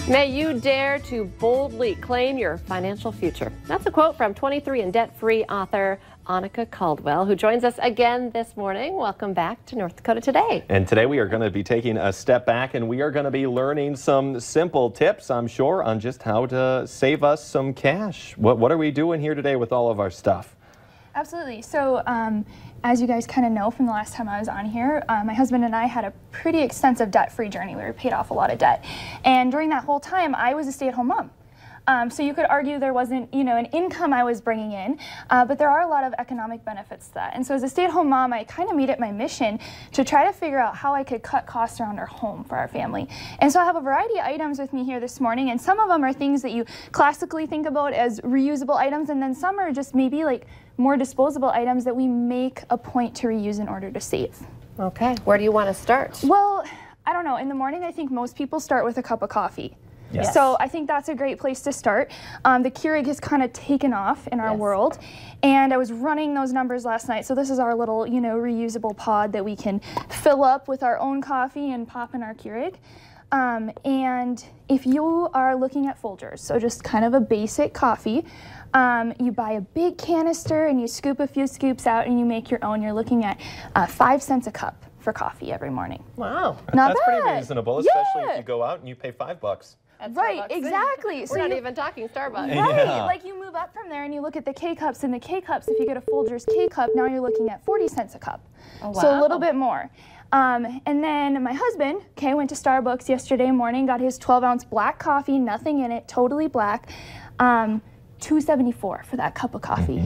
May you dare to boldly claim your financial future. That's a quote from 23 and debt-free author Annika Caldwell, who joins us again this morning. Welcome back to North Dakota Today. And today we are going to be taking a step back and we are going to be learning some simple tips, I'm sure, on just how to save us some cash. What are we doing here today with all of our stuff? Absolutely. So as you guys kind of know from the last time I was on here, my husband and I had a pretty extensive debt-free journey. We were paid off a lot of debt. And during that whole time, I was a stay-at-home mom. So you could argue there wasn't, an income I was bringing in, but there are a lot of economic benefits to that. And so as a stay-at-home mom, I kind of made it my mission to try to figure out how I could cut costs around our home for our family. And so I have a variety of items with me here this morning, and some of them are things that you classically think about as reusable items, and then some are just maybe like more disposable items that we make a point to reuse in order to save. Okay, where do you want to start? Well, I don't know. In the morning, I think most people start with a cup of coffee. Yes. So I think that's a great place to start. The Keurig has kind of taken off in our world, and I was running those numbers last night. So this is our little, reusable pod that we can fill up with our own coffee and pop in our Keurig. And if you are looking at Folgers, so just kind of a basic coffee, you buy a big canister and you scoop a few scoops out and you make your own. You're looking at 5 cents a cup for coffee every morning. Wow. Not That's bad. pretty reasonable, especially if you go out and you pay $5. Right, exactly. We're not even talking Starbucks. Right, Yeah. like you move up from there and you look at the K-Cups, and the K-Cups, if you get a Folgers K-Cup, now you're looking at 40 cents a cup. Oh, wow. So a little bit more. And then my husband, went to Starbucks yesterday morning, got his 12-ounce black coffee, nothing in it, totally black, $2.74 for that cup of coffee.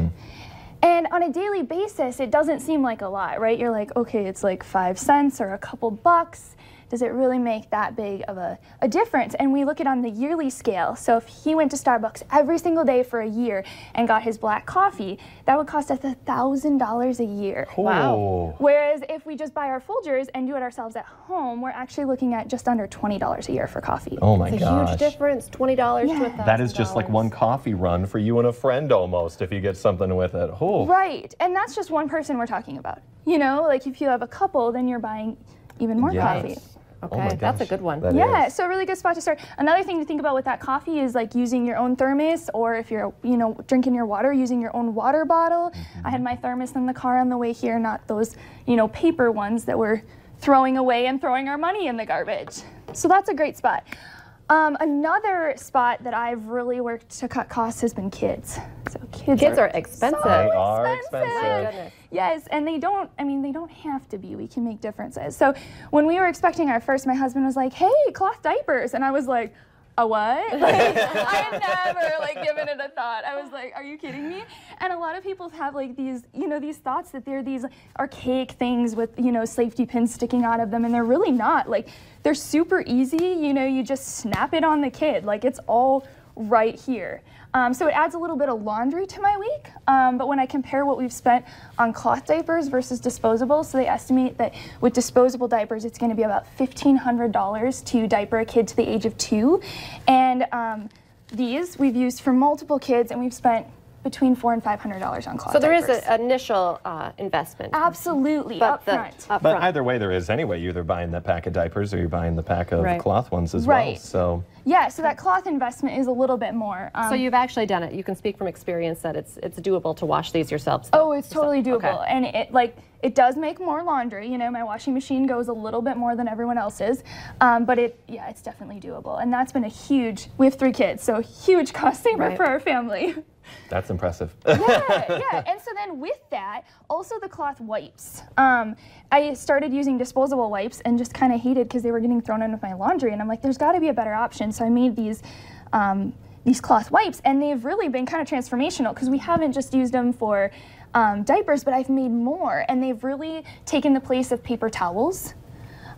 And on a daily basis, it doesn't seem like a lot, right? You're like, okay, it's like 5 cents or a couple bucks. Does it really make that big of a difference? And we look at it on the yearly scale. So if he went to Starbucks every single day for a year and got his black coffee, that would cost us $1,000 a year. Wow. Whereas if we just buy our Folgers and do it ourselves at home, we're actually looking at just under $20 a year for coffee. Oh my It's gosh. a huge difference, $20 to $1,000. That is just like one coffee run for you and a friend almost if you get something with it. Oh. Right, and that's just one person we're talking about. Like if you have a couple, then you're buying even more coffee. Okay, Oh my that's a gosh. good one. That is. So a really good spot to start. Another thing to think about with that coffee is like using your own thermos, or if you're, drinking your water, using your own water bottle. I had my thermos in the car on the way here, not those, paper ones that we're throwing away and throwing our money in the garbage. So that's a great spot. Another spot that I've really worked to cut costs has been kids. So kids are expensive. They are expensive. My goodness. Yes, and they don't have to be. We can make differences. So when we were expecting our first, my husband was like, hey, cloth diapers. And I was like, a what? Like, I had never given it a thought. I was like, are you kidding me? And a lot of people have these, these thoughts that they're these archaic things with, safety pins sticking out of them, and they're really not. They're super easy. You just snap it on the kid. It's all right here. So it adds a little bit of laundry to my week, but when I compare what we've spent on cloth diapers versus disposable, so they estimate that with disposable diapers it's going to be about $1,500 to diaper a kid to the age of 2, and these we've used for multiple kids, and we've spent between $400 and $500 on cloth diapers. So there is an initial investment. Absolutely, But upfront. But either way there is anyway. You're either buying the pack of diapers or you're buying the pack of cloth ones as well. So yeah, so that cloth investment is a little bit more. So you've actually done it. You can speak from experience that it's doable to wash these yourselves. Oh, it's totally doable. Okay. And it does make more laundry. My washing machine goes a little bit more than everyone else's, but it's definitely doable. And that's been we have 3 kids, so huge cost saver for our family. that's impressive. Yeah. And so then with that, also the cloth wipes. I started using disposable wipes and just kind of hated because they were getting thrown into my laundry. And I'm like, there's got to be a better option. So I made these cloth wipes, and they've really been kind of transformational because we haven't just used them for diapers, but I've made more. And they've really taken the place of paper towels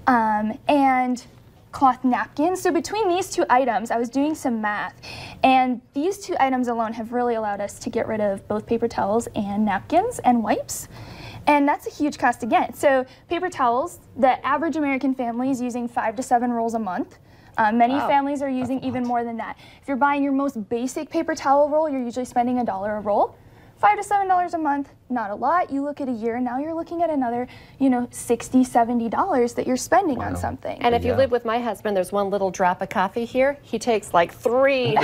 and cloth napkins. So between these 2 items, I was doing some math, and these 2 items alone have really allowed us to get rid of both paper towels and napkins and wipes. And that's a huge cost again. So paper towels, the average American family is using 5 to 7 rolls a month. Many families are using even more than that. If you're buying your most basic paper towel roll, you're usually spending $1 a roll. $5 to $7 a month, not a lot. You look at a year, now you're looking at another, $60, $70 that you're spending on something. And if you live with my husband, there's one little drop of coffee here. He takes like 3.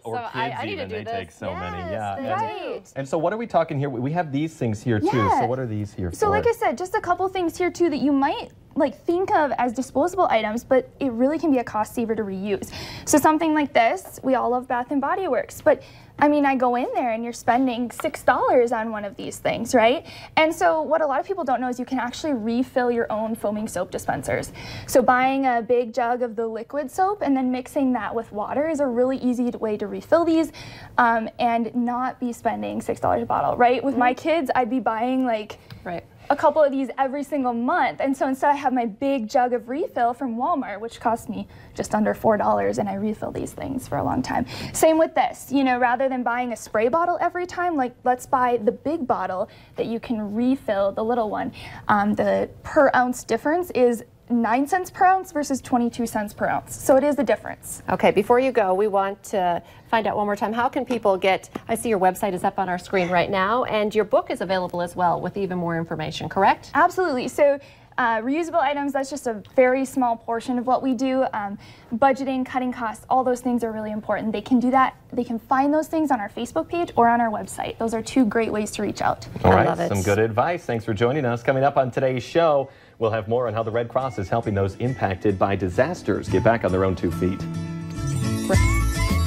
Or So kids I need to even, do they this. take so many. Yes, Yeah. they Right. And so what are we talking here? We have these things here too. Yeah. So what are these here for? So like I said, just a couple things here too that you might think of as disposable items, but it really can be a cost saver to reuse. So something like this, we all love Bath and Body Works, but I mean, I go in there and you're spending $6 on one of these things, right? And so what a lot of people don't know is you can actually refill your own foaming soap dispensers. So buying a big jug of the liquid soap and then mixing that with water is a really easy way to refill these and not be spending $6 a bottle, right? With my kids, I'd be buying a couple of these every single month. And so instead I have my big jug of refill from Walmart, which cost me just under $4, and I refill these things for a long time. Same with this, rather than buying a spray bottle every time, let's buy the big bottle that you can refill the little one. The per ounce difference is 9 cents per ounce versus 22 cents per ounce. So it is a difference. Okay, before you go, we want to find out one more time, how can people I see your website is up on our screen right now, and your book is available as well with even more information, correct? Absolutely. So reusable items, that's just a very small portion of what we do. Budgeting, cutting costs, all those things are really important. They can do that. They can find those things on our Facebook page or on our website. Those are 2 great ways to reach out. All I right, love it. some good advice. Thanks for joining us. Coming up on today's show, we'll have more on how the Red Cross is helping those impacted by disasters get back on their own 2 feet.